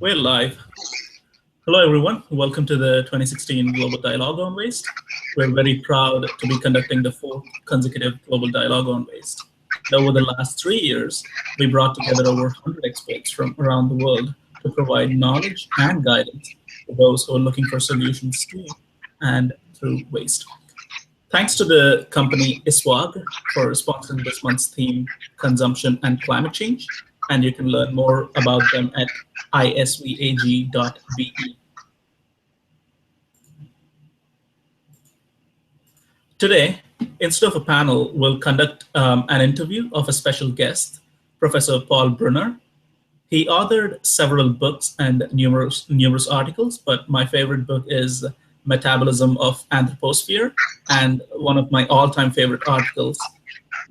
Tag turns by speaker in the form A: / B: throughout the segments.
A: We're live. Hello, everyone. Welcome to the 2016 Global Dialogue on Waste. We're very proud to be conducting the fourth consecutive Global Dialogue on Waste. And over the last 3 years, we brought together over 100 experts from around the world to provide knowledge and guidance to those who are looking for solutions to and through waste. Thanks to the company ISWAG for sponsoring this month's theme, Consumption and Climate Change. And you can learn more about them at isvag.be. Today, instead of a panel, we'll conduct an interview of a special guest, Professor Paul Brunner. He authored several books and numerous articles, but my favorite book is Metabolism of Anthroposphere, and one of my all-time favorite articles,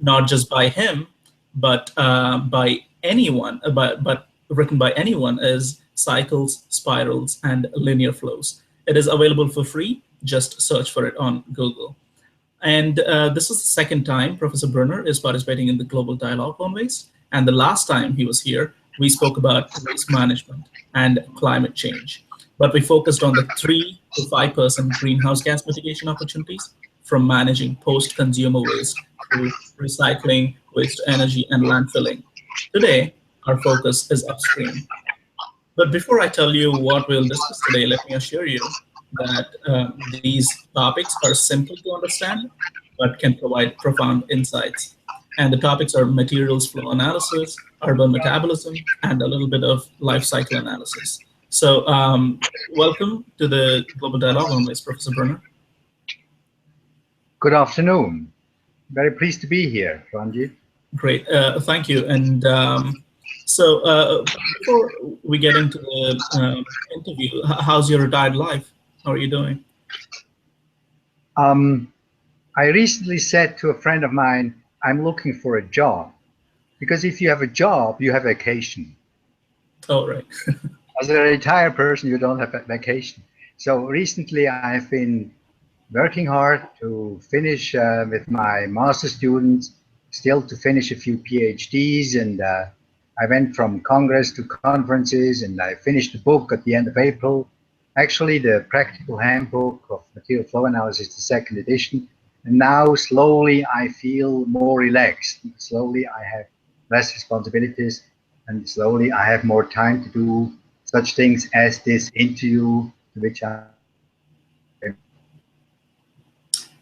A: not just by him, but by anyone, but written by anyone, is Cycles, Spirals, and Linear Flows. It is available for free. Just search for it on Google. And this is the second time Professor Brunner is participating in the Global Dialogue on Waste. And the last time he was here, we spoke about waste management and climate change. But we focused on the 3 to 5% greenhouse gas mitigation opportunities, from managing post-consumer waste to recycling, waste to energy, and landfilling. Today, our focus is upstream. But before I tell you what we'll discuss today, let me assure you that these topics are simple to understand, but can provide profound insights. And the topics are materials flow analysis, urban metabolism, and a little bit of life cycle analysis. So welcome to the Global Dialogue on Waste, Professor Brunner.
B: Good afternoon. Very pleased to be here, Ranjit.
A: Great, thank you. And so before we get into the interview, how's your retired life? How are you doing?
B: I recently said to a friend of mine, I'm looking for a job, because if you have a job, you have vacation.
A: Oh, right.
B: As a retired person, you don't have a vacation. So recently I've been working hard to finish with my master students, still to finish a few PhDs, and I went from congress to conferences, and I finished the book at the end of April. Actually, the Practical Handbook of Material Flow Analysis, the second edition. And now slowly I feel more relaxed. Slowly I have less responsibilities, and slowly I have more time to do such things as this interview, to which I.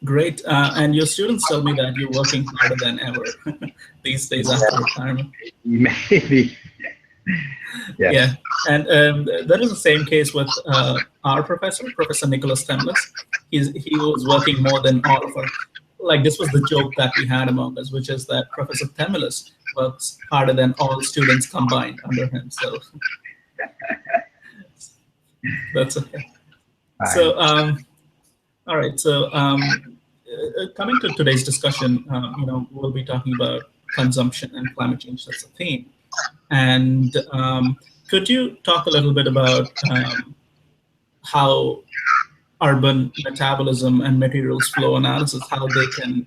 A: Great. And your students tell me that you're working harder than ever these days after retirement.
B: Maybe. Yes.
A: Yeah. And that is the same case with our professor, Professor Nicholas Temlis. He was working more than all of us. Like, this was the joke that we had among us, which is that Professor Temlis works harder than all students combined under him. So that's okay. So, all right. So coming to today's discussion, we'll be talking about consumption and climate change. That's the theme. And could you talk a little bit about how urban metabolism and materials flow analysis, how they can,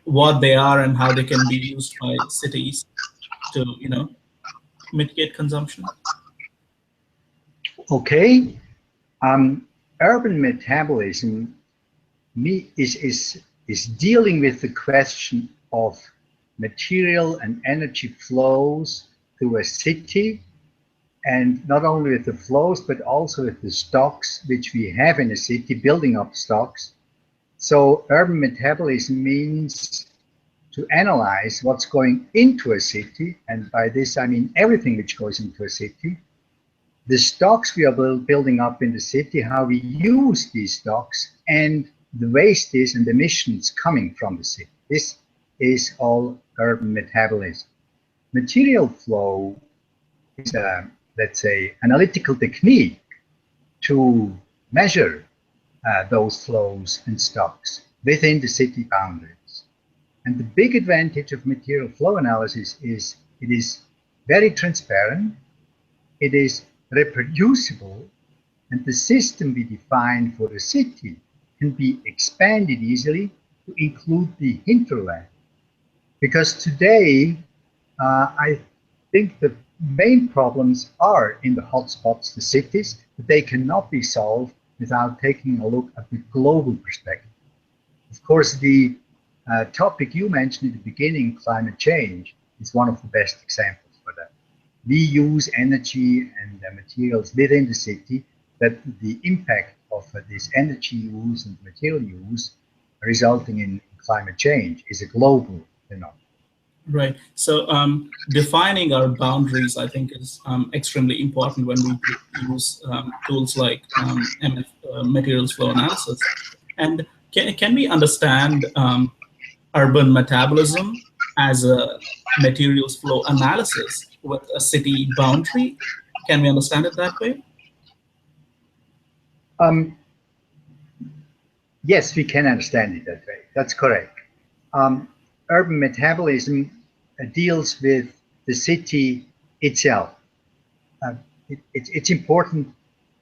A: what they are and how they can be used by cities to, mitigate consumption?
B: Okay. Urban metabolism is dealing with the question of material and energy flows through a city, and not only with the flows, but also with the stocks which we have in a city, building up stocks. So urban metabolism means to analyze what's going into a city, and by this I mean everything which goes into a city, the stocks we are building up in the city, how we use these stocks, and the wastes and emissions coming from the city. This is all urban metabolism. Material flow is a, let's say, analytical technique to measure those flows and stocks within the city boundaries. And the big advantage of material flow analysis is it is very transparent, it is reproducible, and the system we define for the city can be expanded easily to include the hinterland. Because today, I think the main problems are in the hotspots, the cities, but they cannot be solved without taking a look at the global perspective. Of course, the topic you mentioned at the beginning, climate change, is one of the best examples for that. We use energy and materials within the city, but the impact of this energy use and material use resulting in climate change is a global phenomenon.
A: Right. So defining our boundaries, I think, is extremely important when we use tools like materials flow analysis. And can we understand urban metabolism as a materials flow analysis with a city boundary? Can we understand it that way?
B: Um, yes, we can understand it that way. That's correct. Um, Urban metabolism deals with the city itself. Uh, it's important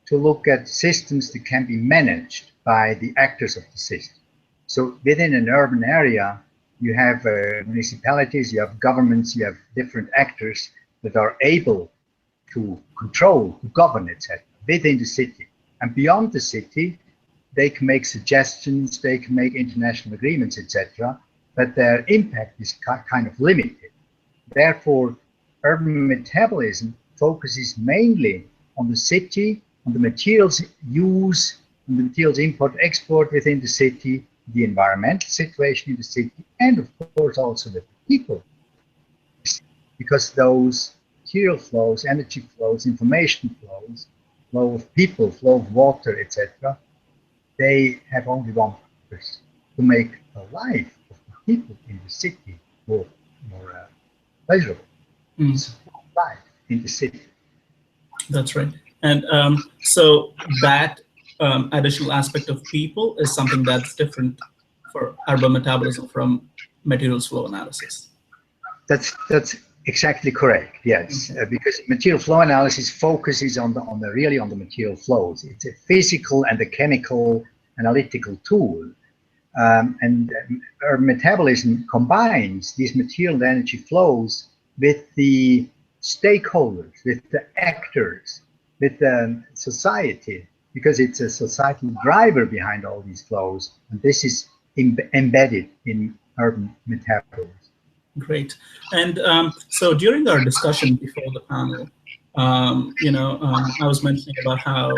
B: to look at systems that can be managed by the actors of the system. So within an urban area, you have municipalities, you have governments, you have different actors that are able to control, to govern, etc., within the city. And beyond the city, they can make suggestions, they can make international agreements, etc., but their impact is kind of limited. Therefore, urban metabolism focuses mainly on the city, on the materials use, on the materials import export within the city, the environmental situation in the city, and of course also the people, because those material flows, energy flows, information flows, flow of people, flow of water, etc., they have only one purpose: to make the life of the people in the city more pleasurable,
A: Mm,
B: support life in the city.
A: that's right. And so that additional aspect of people is something that's different for urban metabolism from materials flow analysis.
B: That's exactly correct. Yes,
A: Okay.
B: because material flow analysis focuses on the really on the material flows. It's a physical and a chemical analytical tool, and our metabolism combines these material and energy flows with the stakeholders, with the actors, with the society, because it's a societal driver behind all these flows, and this is embedded in urban metabolism.
A: Great. And so during our discussion before the panel, I was mentioning about how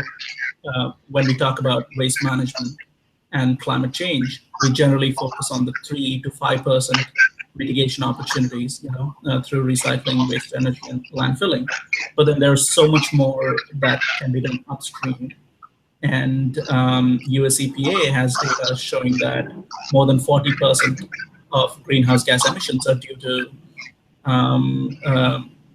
A: when we talk about waste management and climate change, we generally focus on the 3 to 5% mitigation opportunities, through recycling, waste energy, and landfilling. But then there's so much more that can be done upstream. And US EPA has data showing that more than 40% of greenhouse gas emissions are due to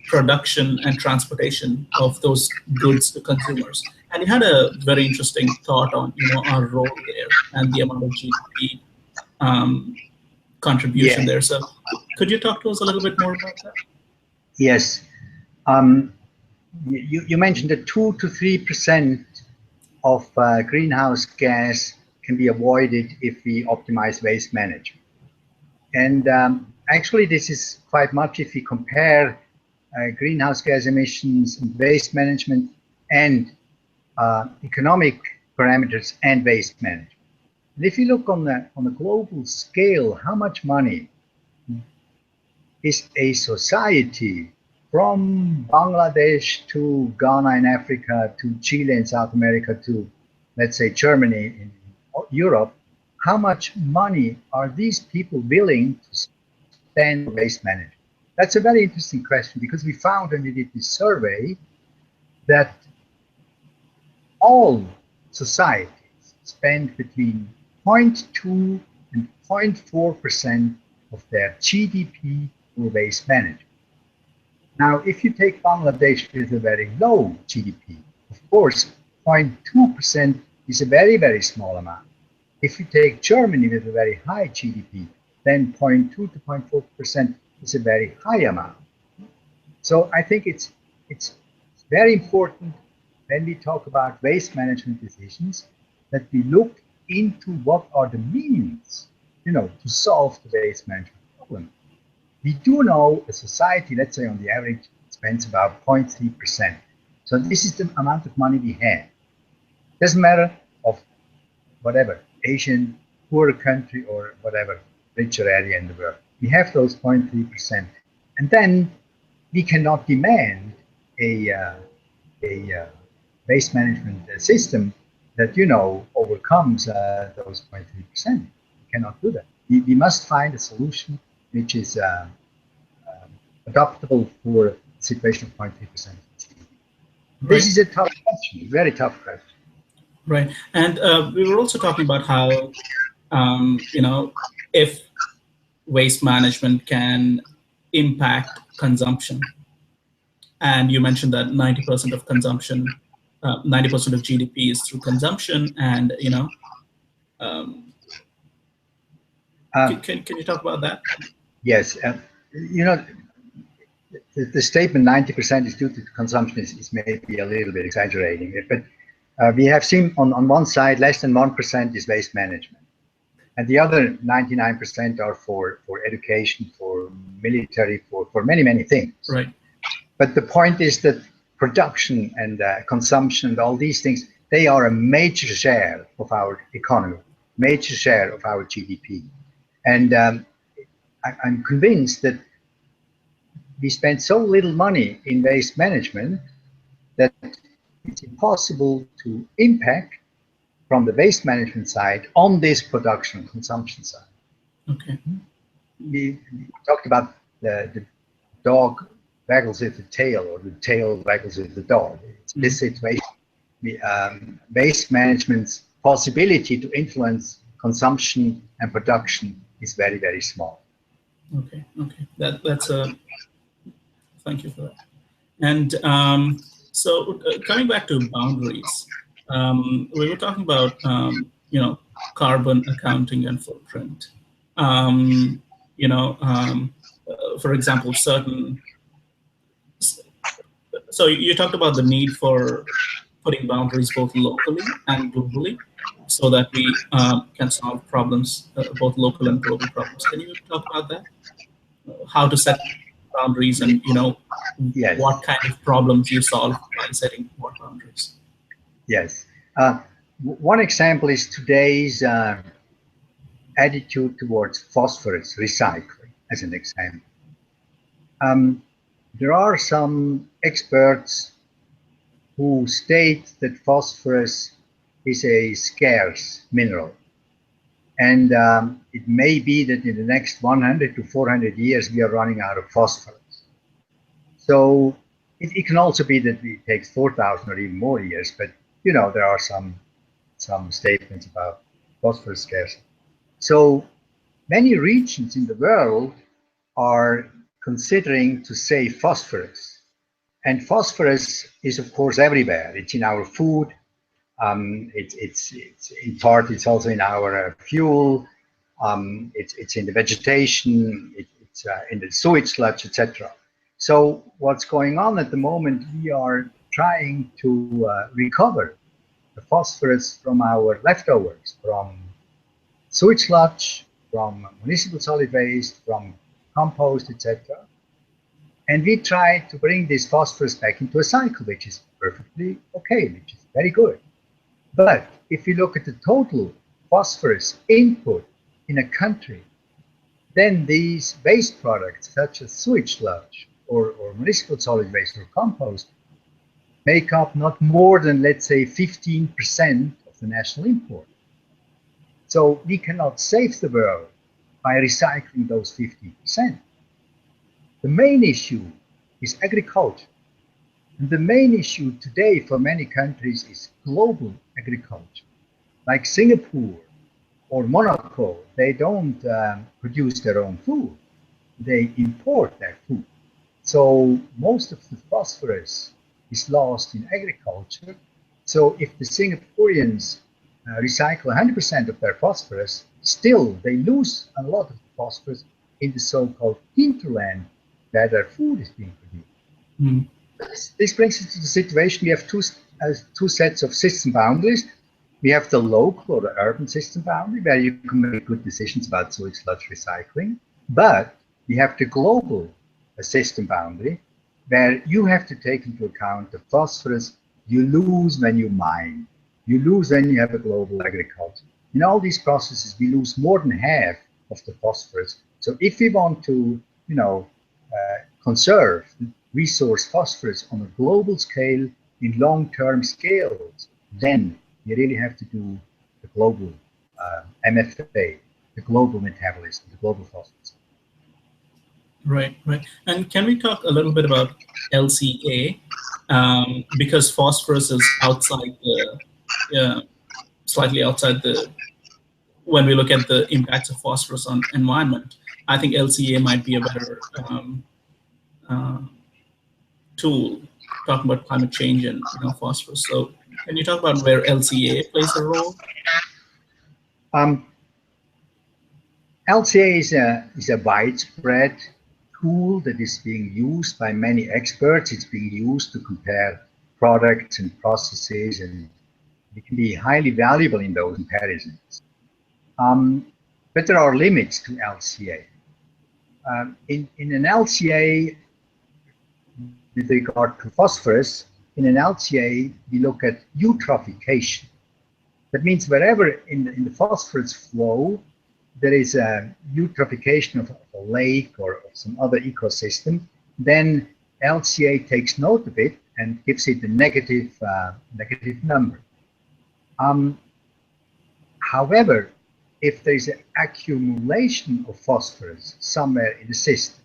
A: production and transportation of those goods to consumers. And you had a very interesting thought on our role there and the amount of GDP um, contribution
B: Yeah,
A: there. So could you talk to us a little bit more about that?
B: yes. Um, you mentioned that 2 to 3% of greenhouse gas can be avoided if we optimize waste management. And actually, this is quite much if we compare greenhouse gas emissions and waste management and economic parameters and waste management. And if you look on the global scale, how much money is a society from Bangladesh to Ghana in Africa to Chile in South America to, let's say, Germany in Europe, how much money are these people willing to spend on waste management? That's a very interesting question, because we found when we did this survey that all societies spend between 0.2 and 0.4% of their GDP for waste management. Now, if you take Bangladesh with a very low GDP, of course, 0.2% is a very, very small amount. If you take Germany with a very high GDP, then 0.2 to 0.4% is a very high amount. So I think it's very important when we talk about waste management decisions that we look into what are the means, to solve the waste management problem. We do know a society, let's say on the average, spends about 0.3%. So this is the amount of money we have. Doesn't matter of whatever, Asian, poor country or whatever, richer area in the world. We have those 0.3%. And then we cannot demand a waste management system that, overcomes those 0.3%. We cannot do that. We must find a solution which is adaptable for a situation of 0.3%. This is a tough question, very tough question.
A: Right. And we were also talking about how, if waste management can impact consumption. And you mentioned that 90% of consumption, 90% of GDP is through consumption. And, can you talk about that?
B: Yes. The statement 90% is due to consumption is maybe a little bit exaggerating it, but we have seen on one side less than 1% is waste management, and the other 99% are for education, for military, for many things.
A: Right.
B: But the point is that production and consumption and all these things, they are a major share of our economy, major share of our GDP, and I'm convinced that we spend so little money in waste management that it's impossible to impact from the waste management side on this production and consumption side.
A: Okay.
B: We talked about the dog waggles with the tail, or the tail waggles with the dog. It's this situation. Waste management's possibility to influence consumption and production is very, very small.
A: Okay. That's a thank you for that. And so coming back to boundaries, we were talking about carbon accounting and footprint. For example, so you talked about the need for putting boundaries both locally and globally, so that we can solve problems, both local and global problems. Can you talk about that? How to set boundaries, and
B: Yes.
A: what kind of problems you solve by setting what boundaries?
B: Yes. One example is today's attitude towards phosphorus recycling, as an example. There are some experts who state that phosphorus is a scarce mineral. And it may be that in the next 100 to 400 years, we are running out of phosphorus. So it can also be that it takes 4,000 or even more years, but there are some statements about phosphorus scarcity. So many regions in the world are considering to save phosphorus. And phosphorus is, of course, everywhere. It's in our food. It's in part, it's also in our fuel. It's in the vegetation. It's in the sewage sludge, etc. So what's going on at the moment, we are trying to recover the phosphorus from our leftovers, from sewage sludge, from municipal solid waste, from compost, etc. And we try to bring this phosphorus back into a cycle, which is perfectly okay, which is very good. But if you look at the total phosphorus input in a country, then these waste products, such as sewage sludge or municipal solid waste or compost, make up not more than, let's say, 15% of the national import. So we cannot save the world by recycling those 15%. The main issue is agriculture. And the main issue today for many countries is global agriculture. Like Singapore or Monaco, they don't produce their own food. They import their food. So most of the phosphorus is lost in agriculture. So if the Singaporeans recycle 100% of their phosphorus, still they lose a lot of phosphorus in the so-called hinterland where their food is being produced. This brings us to the situation we have two sets of system boundaries. We have the local or the urban system boundary where you can make good decisions about sewage sludge recycling, but we have the global system boundary where you have to take into account the phosphorus you lose when you mine, you lose when you have a global agriculture. In all these processes, we lose more than half of the phosphorus. So if we want to, conserve resource phosphorus on a global scale in long-term scales, then you really have to do the global MFA, the global metabolism, the global phosphorus.
A: Right, right. And can we talk a little bit about LCA? Because phosphorus is outside the, slightly outside the, when we look at the impacts of phosphorus on environment, I think LCA might be a better uh, tool talking about climate change and phosphorus. So can you talk about where LCA plays a role?
B: Um, LCA is a widespread tool that is being used by many experts. It's being used to compare products and processes, and it can be highly valuable in those comparisons. But there are limits to LCA. In an LCA, with regard to phosphorus, in an LCA, we look at eutrophication. That means wherever in the phosphorus flow, there is a eutrophication of a lake or of some other ecosystem, then LCA takes note of it and gives it a negative number. However, if there is an accumulation of phosphorus somewhere in the system,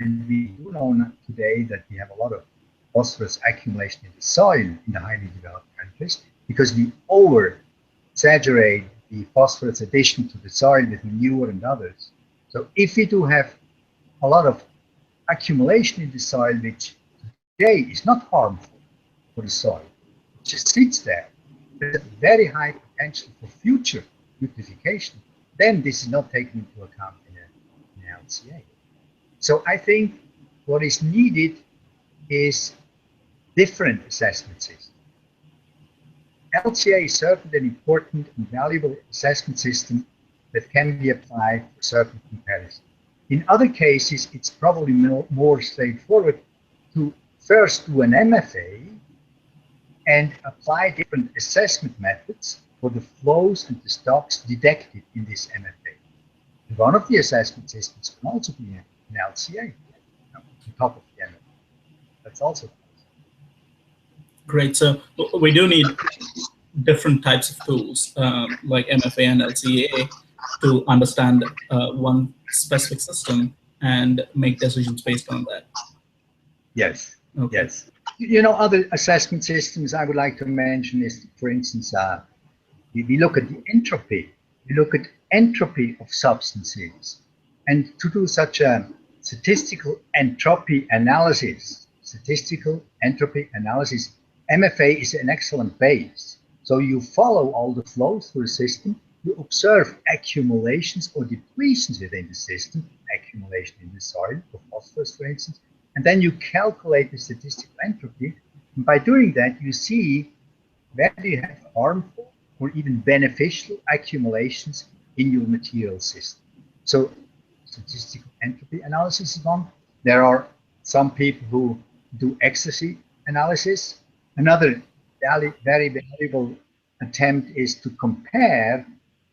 B: and we do know today that we have a lot of phosphorus accumulation in the soil in the highly developed countries because we over-exaggerate the phosphorus addition to the soil with manure and others. So if we do have a lot of accumulation in the soil, which today is not harmful for the soil, it just sits there, there's a very high potential for future eutrophication, then this is not taken into account in an LCA. So I think what is needed is different assessment systems. LCA is certainly an important and valuable assessment system that can be applied for certain comparisons. In other cases, it's probably more straightforward to first do an MFA and apply different assessment methods for the flows and the stocks detected in this MFA. And one of the assessment systems can also be an LCA on top of the MFA. That's also possible.
A: Great. So we do need different types of tools like MFA and LCA to understand one specific system and make decisions based on that.
B: Yes,
A: Okay.
B: yes. Other assessment systems I would like to mention is, for instance, we look at the entropy. We look at entropy of substances. And to do such a statistical entropy analysis, MFA is an excellent base. So you follow all the flows through the system, you observe accumulations or depletions within the system, accumulation in the soil of phosphorus, for instance, and then you calculate the statistical entropy. And by doing that, you see where do you have harmful or even beneficial accumulations in your material system. So statistical entropy analysis is one. There are some people who do ecstasy analysis. Another very valuable attempt is to compare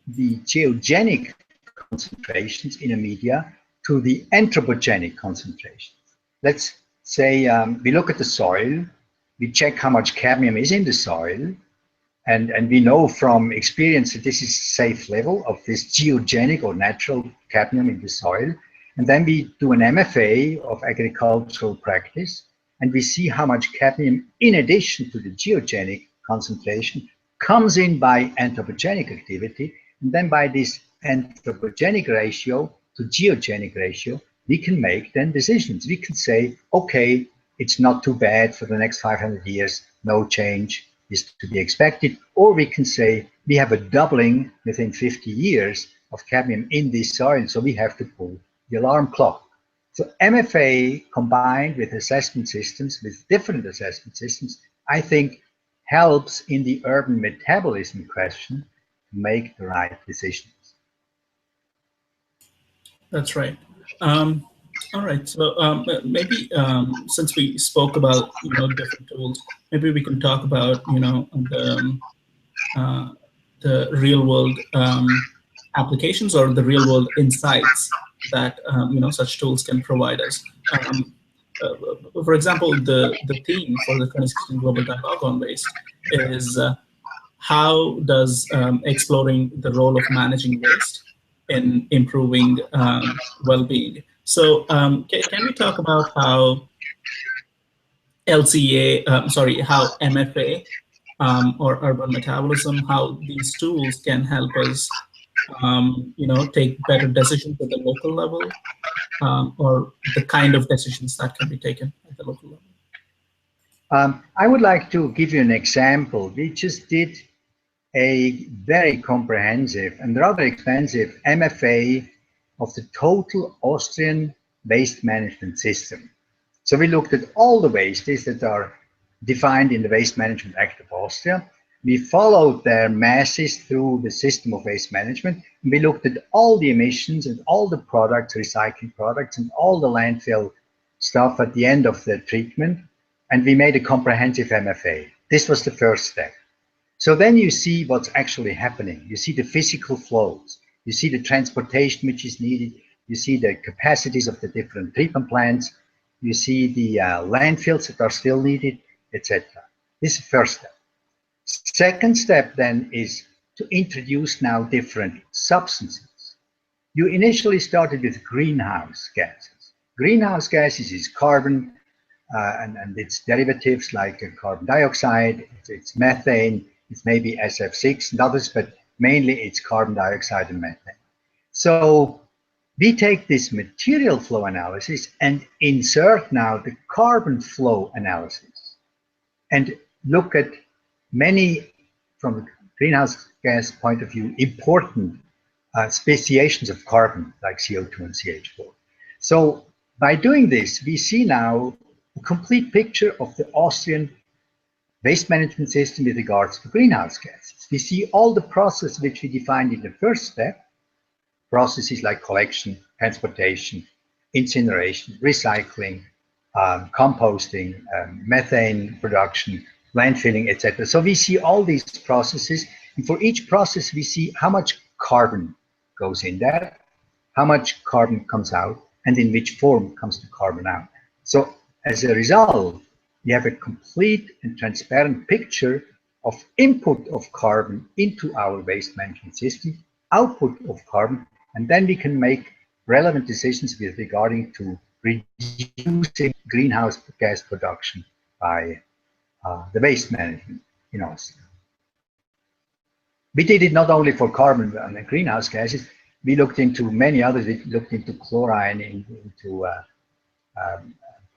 B: the geogenic concentrations in a media to the anthropogenic concentrations. Let's say we look at the soil, we check how much cadmium is in the soil, and we know from experience that this is safe level of this geogenic or natural cadmium in the soil. And then we do an MFA of agricultural practice, and we see how much cadmium, in addition to the geogenic concentration, comes in by anthropogenic activity. And then by this anthropogenic ratio to geogenic ratio, we can make then decisions. We can say, okay, it's not too bad for the next 500 years, no change is to be expected. Or we can say we have a doubling within 50 years of cadmium in this soil, so we have to pull the alarm clock. So MFA combined with assessment systems, with different assessment systems, I think helps in the urban metabolism question make the right decisions.
A: That's right. All right. So maybe since we spoke about different tools, maybe we can talk about uh, the real world applications or the real world insights that such tools can provide us. For example, the theme for the 2016 Global Dialogue on Waste is how does exploring the role of managing waste in improving well-being. So can we talk about how LCA, sorry, how MFA or urban metabolism, how these tools can help us, take better decisions at the local level, or the kind of decisions that can be taken at the local level?
B: I would like to give you an example. We just did a very comprehensive and rather expensive MFA of the total Austrian waste management system. So we looked at all the wastes that are defined in the Waste Management Act of Austria. We followed their masses through the system of waste management. And we looked at all the emissions and all the products, recycling products, and all the landfill stuff at the end of the treatment. And we made a comprehensive MFA. This was the first step. So then you see what's actually happening. You see the physical flows. You see the transportation which is needed. You see the capacities of the different treatment plants. You see the landfills that are still needed, etc. This is the first step. Second step then is to introduce now different substances. You initially started with greenhouse gases. Greenhouse gases is carbon and its derivatives like carbon dioxide, it's methane, it's maybe SF6 and others, but mainly it's carbon dioxide and methane. So we take this material flow analysis and insert now the carbon flow analysis and look at many, from a greenhouse gas point of view, important speciations of carbon like CO2 and CH4. So by doing this, we see now a complete picture of the Austrian waste management system with regards to greenhouse gases. We see all the processes which we defined in the first step, processes like collection, transportation, incineration, recycling, composting, methane production, landfilling, etc. So we see all these processes, and for each process we see how much carbon goes in there, how much carbon comes out, and in which form comes the carbon out. So as a result, you have a complete and transparent picture of input of carbon into our waste management system, output of carbon, and then we can make relevant decisions with regarding to reducing greenhouse gas production by the waste management in Austria. We did it not only for carbon and greenhouse gases, we looked into many others. We looked into chlorine, into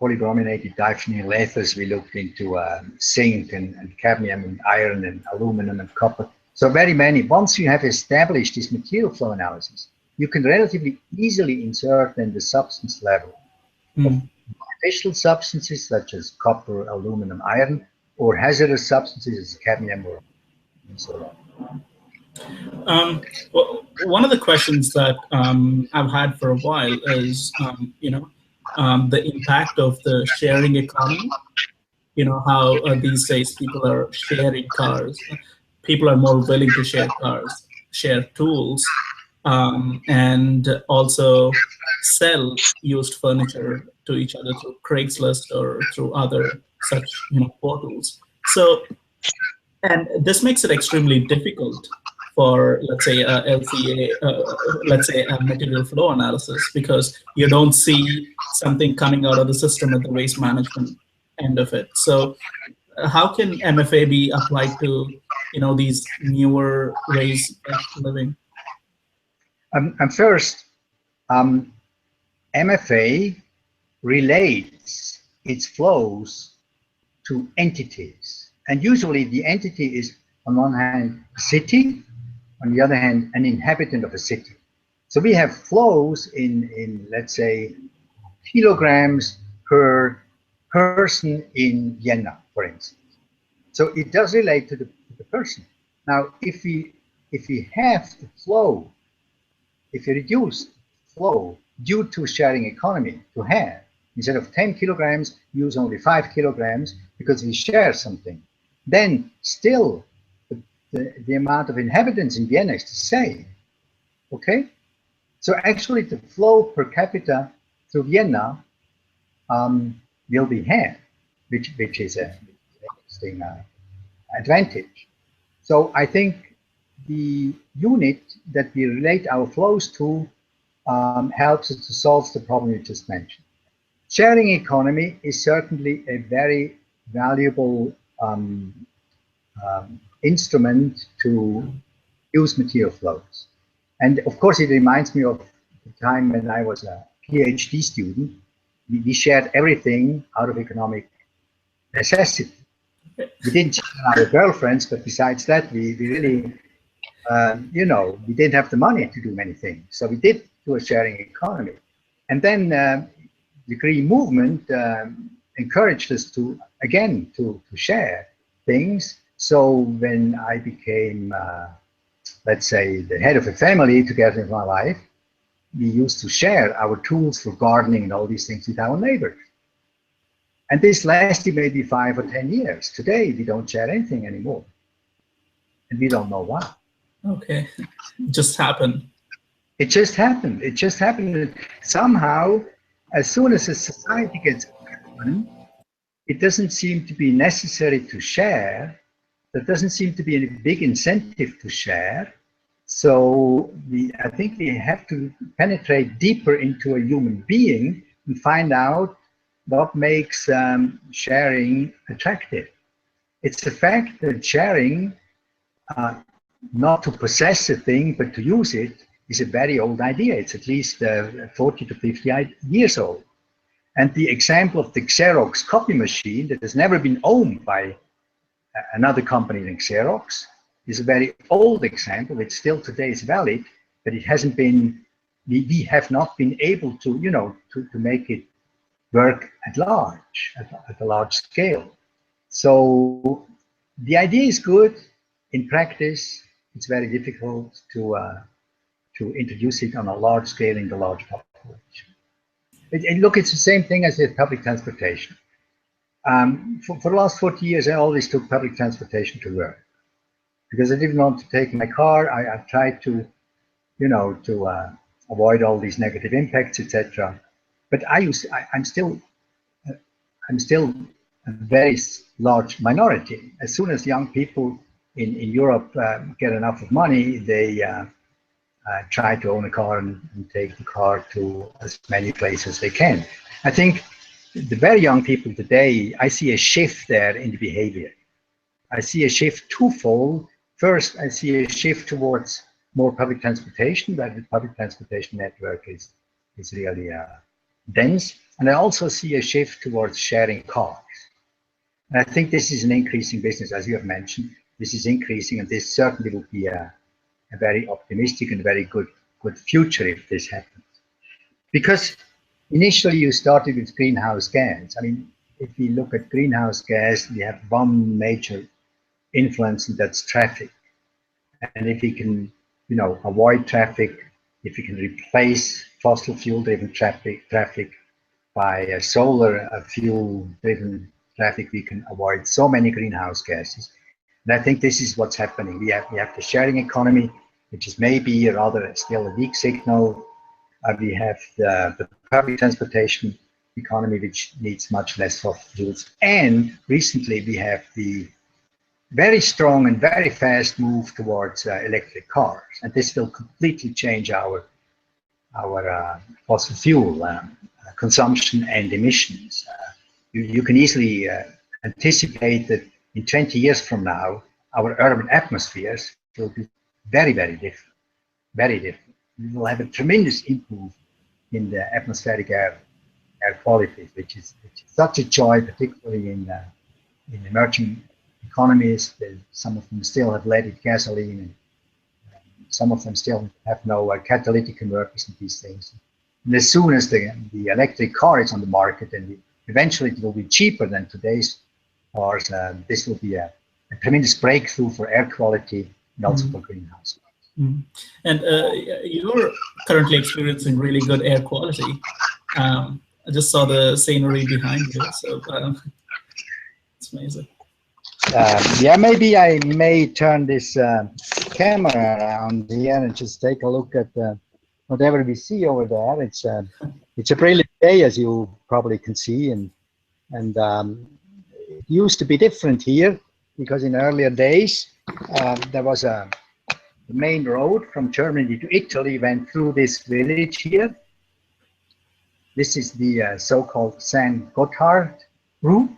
B: polybrominated diphenyl ethers. We looked into zinc and cadmium and iron and aluminum and copper. So very many. Once you have established this material flow analysis, you can relatively easily insert then the substance level of artificial substances such as copper, aluminum, iron, or hazardous substances as cadmium or so on.
A: Well, one of the questions that I've had for a while is, the impact of the sharing economy. You know how these days people are sharing cars. People are more willing to share cars, share tools, and also sell used furniture to each other through Craigslist or through other such portals. So, and this makes it extremely difficult for, let's say, a LCA, let's say a material flow analysis, because you don't see something coming out of the system at the waste management end of it. So how can MFA be applied to these newer ways of living?
B: And first, MFA relates its flows to entities. And usually the entity is, on one hand, a city, on the other hand, an inhabitant of a city. So we have flows in let's say, kilograms per person in Vienna, for instance. So it does relate to the person. Now, if we have the flow, if we reduce flow due to sharing economy to have. Instead of 10 kilograms, use only 5 kilograms because we share something. Then still the amount of inhabitants in Vienna is the same. Okay? So actually the flow per capita through Vienna will be half, which is an interesting advantage. So I think the unit that we relate our flows to helps us to solve the problem you just mentioned. Sharing economy is certainly a very valuable instrument to use material flows. And of course, it reminds me of the time when I was a PhD student. We shared everything out of economic necessity. We didn't share our girlfriends, but besides that, we really, we didn't have the money to do many things. So we did do a sharing economy. And then the green movement encouraged us to, again, to share things. So when I became, let's say, the head of a family together with my wife, we used to share our tools for gardening and all these things with our neighbors. And this lasted maybe 5 or 10 years. Today, we don't share anything anymore. And we don't know why.
A: Okay, just happened.
B: It just happened. It just happened. Somehow, as soon as a society gets open, it doesn't seem to be necessary to share. There doesn't seem to be any big incentive to share. So I think we have to penetrate deeper into a human being and find out what makes sharing attractive. It's the fact that sharing, not to possess a thing, but to use it, is a very old idea. It's at least 40 to 50 years old. And the example of the Xerox copy machine that has never been owned by another company than Xerox is a very old example, which still today is valid, but it hasn't been, we have not been able to, to make it work at a large scale. So the idea is good. In practice, it's very difficult to introduce it on a large scale in the large population. Look, it's the same thing as with public transportation. For the last 40 years, I always took public transportation to work because I didn't want to take my car. I tried to, to avoid all these negative impacts, etc. But I'm still a very large minority. As soon as young people in Europe get enough of money, they try to own a car and take the car to as many places as they can. I think the very young people today, I see a shift there in the behavior. I see a shift twofold. First, I see a shift towards more public transportation, that the public transportation network is really dense. And I also see a shift towards sharing cars. And I think this is an increasing business, as you have mentioned. This is increasing, and this certainly will be a very optimistic and very good future if this happens. Because initially you started with greenhouse gas. I mean, if we look at greenhouse gas, we have one major influence, and that's traffic. And if we can, avoid traffic, if we can replace fossil fuel-driven traffic by solar fuel-driven traffic, we can avoid so many greenhouse gases. And I think this is what's happening. We have the sharing economy, which is maybe rather still a weak signal. We have the public transportation economy, which needs much less fossil fuels. And recently we have the very strong and very fast move towards electric cars. And this will completely change our fossil fuel consumption and emissions. You can easily anticipate that in 20 years from now, our urban atmospheres will be very, very different, very different. We will have a tremendous improvement in the atmospheric air quality, which is such a joy, particularly in emerging economies. Some of them still have leaded gasoline, and some of them still have no catalytic converters and these things. And as soon as the electric car is on the market, and eventually it will be cheaper than today's cars, this will be a tremendous breakthrough for air quality and also for greenhouse.
A: Mm. And you're currently experiencing really good air quality. I just saw the scenery behind you, so it's amazing.
B: Yeah, maybe I may turn this camera around here and just take a look at whatever we see over there. It's a brilliant day, as you probably can see, and it used to be different here because in earlier days there was the main road from Germany to Italy went through this village here. This is the so-called San Gotthard route.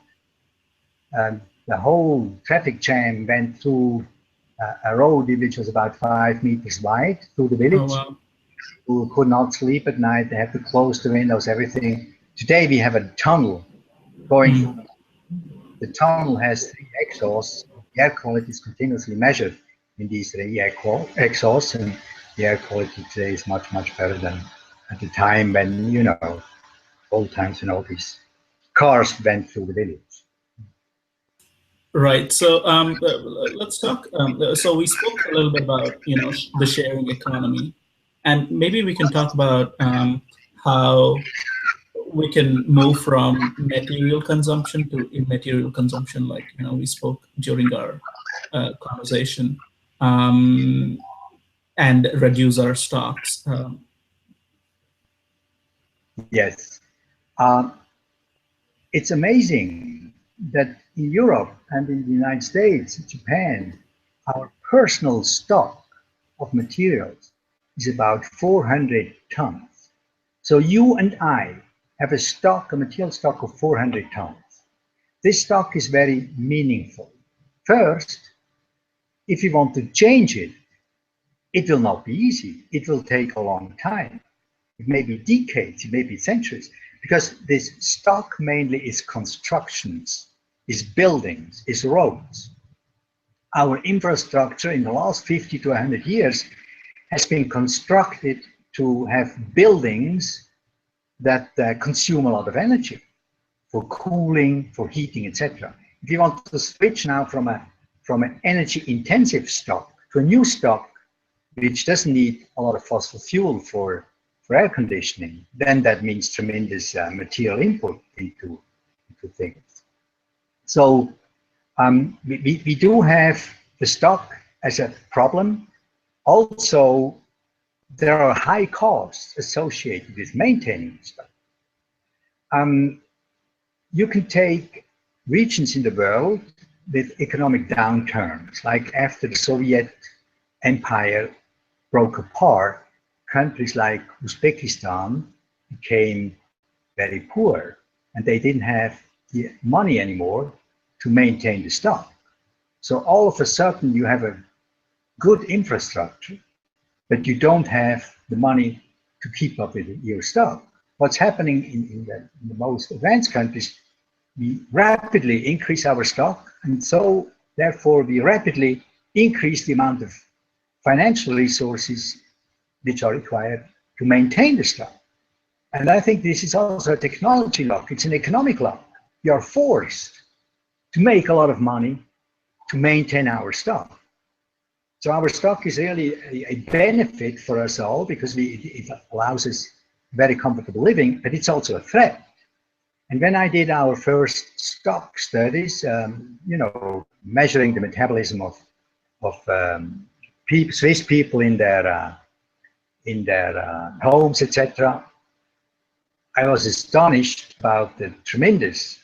B: The whole traffic jam went through a road which was about 5 meters wide through the
A: Oh
B: village.
A: wow.
B: Who could not sleep at night. They had to close the windows, everything. Today we have a tunnel going through.
A: Mm.
B: The tunnel has 3 exhausts. The air quality is continuously measured in these 3 exhausts, and the air quality today is much, much better than at the time when, you know, old times when all these cars went through the village.
A: Right. So let's talk. So we spoke a little bit about the sharing economy, and maybe we can talk about how we can move from material consumption to immaterial consumption, like we spoke during our conversation, um, and reduce our stocks.
B: Yes. Um, it's amazing that in Europe and in the United States, Japan, our personal stock of materials is about 400 tons. So you and I have a material stock of 400 tons. This stock is very meaningful. First, if you want to change it, it will not be easy. It will take a long time. It may be decades, it may be centuries, because this stock mainly is constructions, is buildings, is roads. Our infrastructure in the last 50 to 100 years has been constructed to have buildings that consume a lot of energy for cooling, for heating, etc. If you want to switch now from an energy intensive stock to a new stock which doesn't need a lot of fossil fuel for air conditioning, then that means tremendous material input into things. So we do have the stock as a problem. Also, there are high costs associated with maintaining the stock. You can take regions in the world with economic downturns, like after the Soviet Empire broke apart, countries like Uzbekistan became very poor, and they didn't have the money anymore to maintain the stock. So all of a sudden you have a good infrastructure, but you don't have the money to keep up with your stock. What's happening in the most advanced countries, we rapidly increase our stock, and so therefore we rapidly increase the amount of financial resources which are required to maintain the stock. And I think this is also a technology lock. It's an economic lock. We are forced to make a lot of money to maintain our stock. So our stock is really a benefit for us all because it allows us very comfortable living, but it's also a threat. And when I did our first stock studies, measuring the metabolism of Swiss people in their homes, etc., I was astonished about the tremendous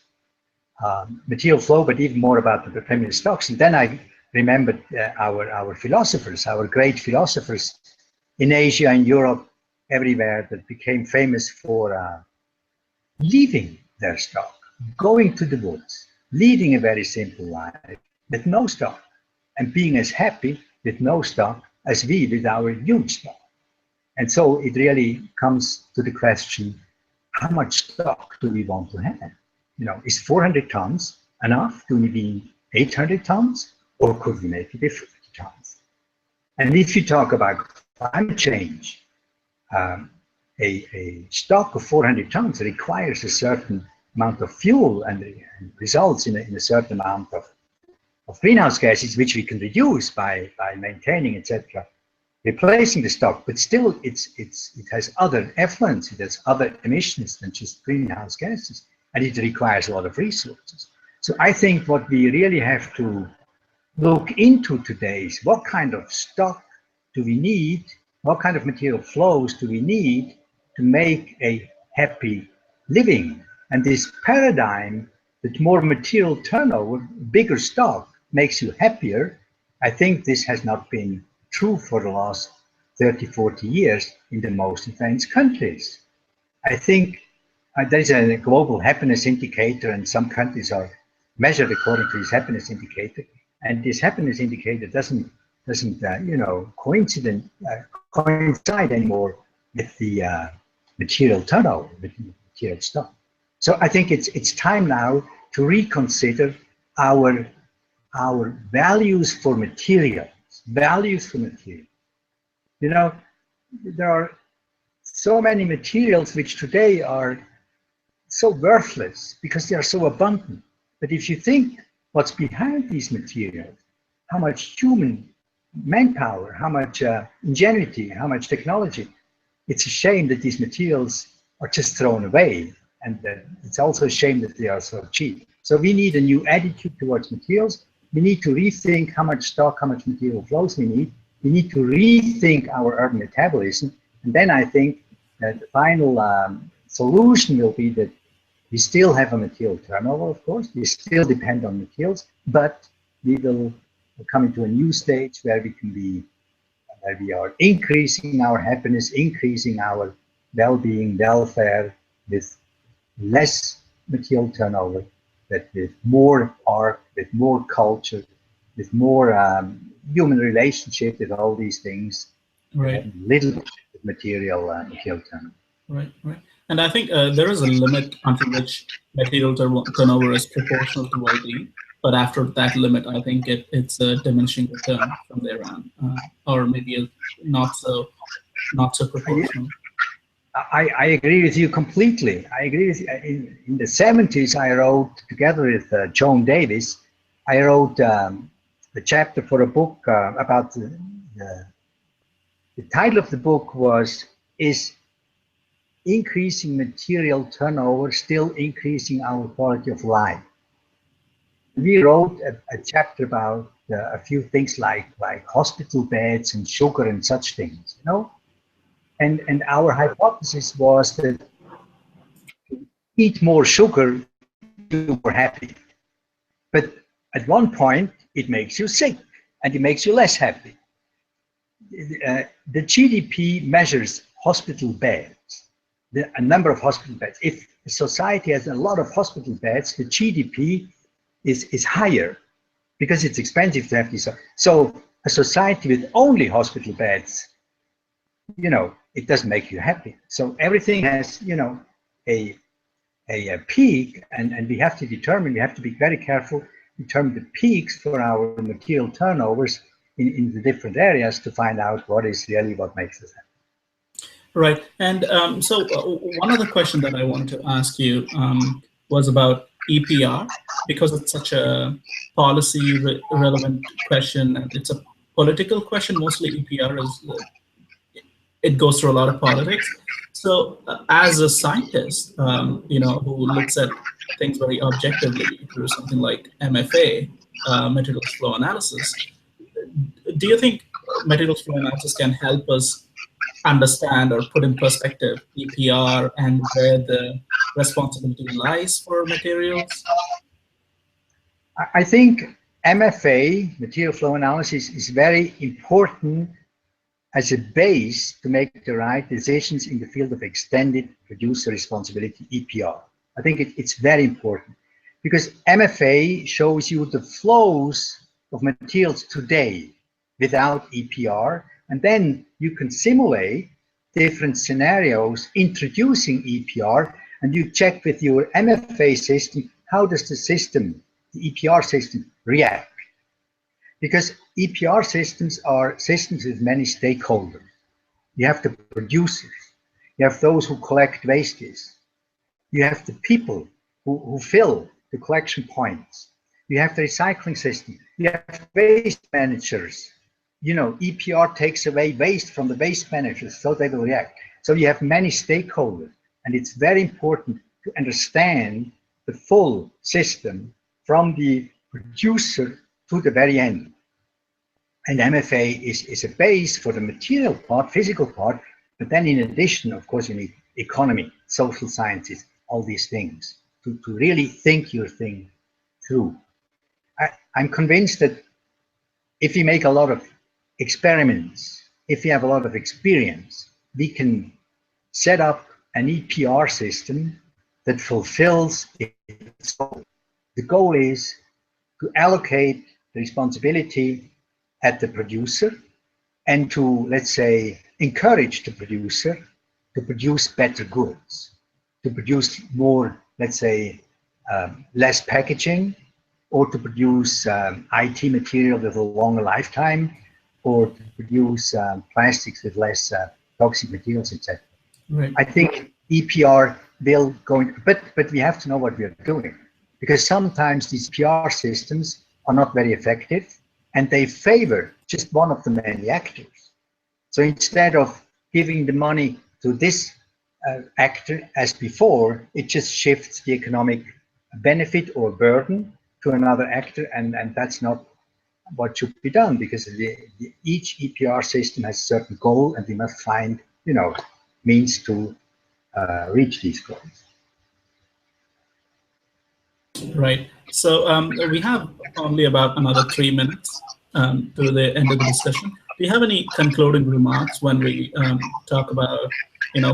B: material flow, but even more about the tremendous stocks. And then I remembered our philosophers, our great philosophers in Asia, in Europe, everywhere, that became famous for leaving their stock, going to the woods, leading a very simple life with no stock, and being as happy with no stock as we with our huge stock. And so it really comes to the question, how much stock do we want to have? Is 400 tons enough? Do we need 800 tons? Or could we make it 50 tons? And if you talk about climate change, a stock of 400 tons requires a certain amount of fuel and results in a certain amount of greenhouse gases, which we can reduce by maintaining, etc., replacing the stock, but still it has other effluents, it has other emissions than just greenhouse gases, and it requires a lot of resources. So I think what we really have to look into today is what kind of stock do we need, what kind of material flows do we need to make a happy living. And this paradigm that more material turnover, bigger stock makes you happier, I think this has not been true for the last 30, 40 years in the most advanced countries. I think there is a global happiness indicator, and some countries are measured according to this happiness indicator. And this happiness indicator doesn't coincide anymore with the material turnover, with the material stuff. So I think it's time now to reconsider our values for materials. Values for materials. You know, there are so many materials which today are so worthless because they are so abundant. But if you think what's behind these materials, how much human manpower, how much ingenuity, how much technology, it's a shame that these materials are just thrown away. And it's also a shame that they are so cheap. So we need a new attitude towards materials. We need to rethink how much stock, how much material flows we need. We need to rethink our urban metabolism. And then I think that the final solution will be that we still have a material turnover, of course. We still depend on materials, but we will come into a new stage where we are increasing our happiness, increasing our well-being, welfare with less material turnover, but with more art, with more culture, with more human relationship, with all these things,
A: Right.
B: little material turnover.
A: Right, right. And I think there is a limit until which material turnover is proportional to well-being. But after that limit, I think it's a diminishing return from there on, or maybe a not so proportional.
B: I agree with you completely. I agree with you. In the 70s, I wrote together with Joan Davis, I wrote a chapter for a book about the title of the book was, Is Increasing Material Turnover Still Increasing Our Quality of Life? We wrote a chapter about a few things like hospital beds and sugar and such things, you know? And our hypothesis was that eat more sugar, you more happy. But at one point, it makes you sick and it makes you less happy. The GDP measures hospital beds, a number of hospital beds. If a society has a lot of hospital beds, the GDP is higher because it's expensive to have these. So a society with only hospital beds, you know, it doesn't make you happy. So everything has, you know, a peak, and we have to determine, we have to be very careful, determine the peaks for our material turnovers in the different areas to find out what is really what makes us happy.
A: Right. And one other question that I wanted to ask you was about EPR, because it's such a policy relevant question, and it's a political question. Mostly EPR is it goes through a lot of politics. So, as a scientist, who looks at things very objectively through something like MFA, materials flow analysis, do you think materials flow analysis can help us understand or put in perspective EPR and where the responsibility lies for materials?
B: I think MFA, material flow analysis, is very important as a base to make the right decisions in the field of extended producer responsibility, EPR. I think it's very important because MFA shows you the flows of materials today without EPR, and then you can simulate different scenarios introducing EPR, and you check with your MFA system, how does the system, the EPR system, react? Because EPR systems are systems with many stakeholders. You have the producers, you have those who collect wastes, you have the people who fill the collection points, you have the recycling system, you have waste managers, you know, EPR takes away waste from the waste managers, so they will react. So you have many stakeholders, and it's very important to understand the full system from the producer to the very end. And MFA is a base for the material part, physical part, but then in addition, of course, you need economy, social sciences, all these things to really think your thing through. I'm convinced that if we make a lot of experiments, if we have a lot of experience, we can set up an EPR system that fulfills its goal. The goal is to allocate the responsibility at the producer and to, let's say, encourage the producer to produce better goods, to produce more, let's say, less packaging, or to produce IT material with a longer lifetime, or to produce plastics with less toxic materials, etc.
A: Right.
B: I think EPR will go into, but we have to know what we are doing, because sometimes these PR systems are not very effective and they favor just one of the many actors. So instead of giving the money to this actor as before, it just shifts the economic benefit or burden to another actor, and that's not what should be done, because each EPR system has a certain goal, and we must find, you know, means to reach these goals.
A: Right. So we have only about another 3 minutes to the end of the discussion. Do you have any concluding remarks when we talk about,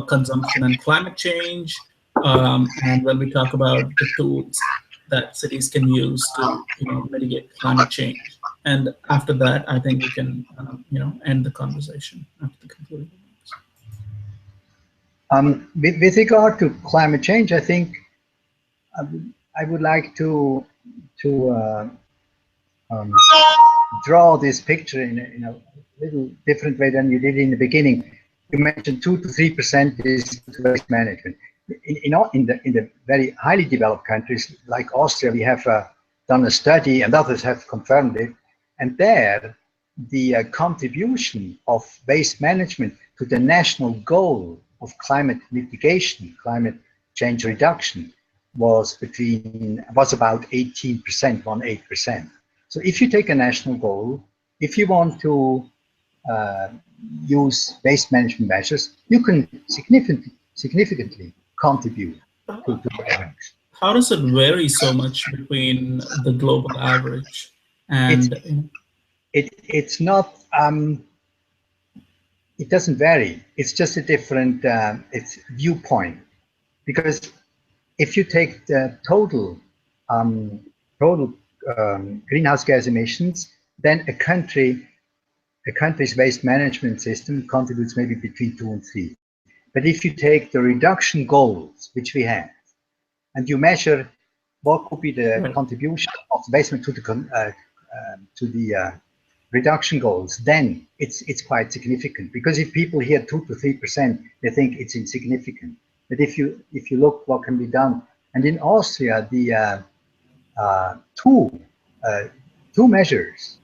A: consumption and climate change, and when we talk about the tools that cities can use to, mitigate climate change? And after that, I think we can, end the conversation after the concluding remarks.
B: With regard to climate change, I think I would like to um, draw this picture in a little different way than you did in the beginning. You mentioned 2 to 3% is waste management. In the very highly developed countries like Austria, we have done a study, and others have confirmed it. And there, the contribution of waste management to the national goal of climate mitigation, climate change reduction, was about 18%, 18%. So if you take a national goal, if you want to use waste management measures, you can significantly contribute to the
A: How does it vary so much between the global average and?
B: It's not. It doesn't vary. It's just a different it's viewpoint, because if you take the total greenhouse gas emissions, then a country's waste management system contributes maybe between 2 and 3. But if you take the reduction goals which we have, and you measure what could be the contribution of the waste to the reduction goals, then it's quite significant. Because if people hear 2 to 3%, they think it's insignificant. But if you look what can be done, and in Austria, the two measures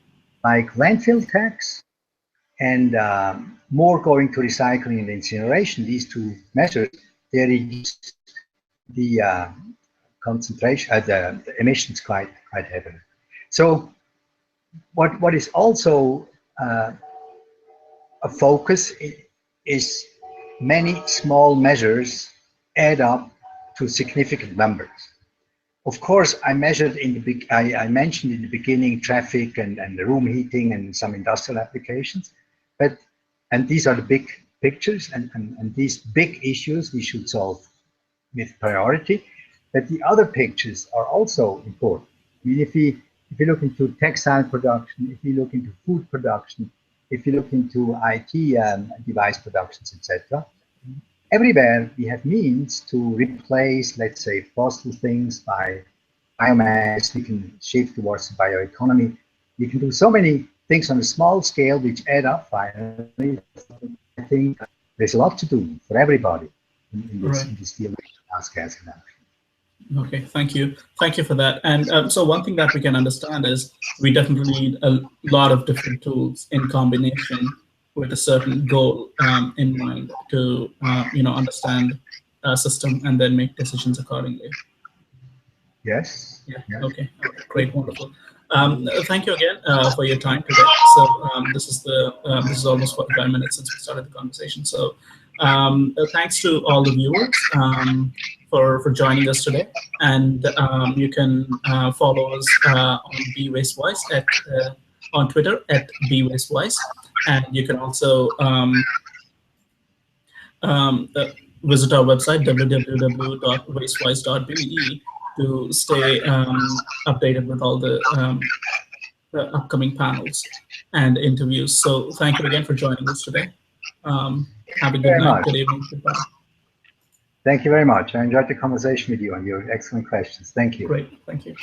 B: like landfill tax and more going to recycling and incineration, these two measures, they reduce the concentration, the emissions quite heavily. So what is also a focus is many small measures add up to significant numbers. Of course, I mentioned in the beginning traffic and the room heating and some industrial applications, and these are the big pictures, and these big issues we should solve with priority. But the other pictures are also important. I mean, if you look into textile production, if you look into food production, if you look into IT device productions, etc., everywhere we have means to replace, let's say, fossil things by biomass. We can shift towards the bioeconomy. We can do so many things on a small scale which add up finally. I think there's a lot to do for everybody in this field of greenhouse gas reduction.
A: Okay, thank you. Thank you for that. And so one thing that we can understand is we definitely need a lot of different tools in combination with a certain goal in mind to, understand a system and then make decisions accordingly.
B: Yes,
A: Yeah.
B: yes.
A: Okay. Okay. Great. Wonderful. Thank you again for your time today. So this is almost 45 minutes since we started the conversation. So thanks to all the viewers for joining us today. And you can follow us on BWasteWise on Twitter at BWasteWise, and you can also um, uh, visit our website www.wastewise.be to stay updated with all the upcoming panels and interviews. So thank you again for joining us today. Have a good
B: Very
A: night,
B: much.
A: good evening, goodbye.
B: Thank you very much. I enjoyed the conversation with you and your excellent questions. Thank you.
A: Great, thank you.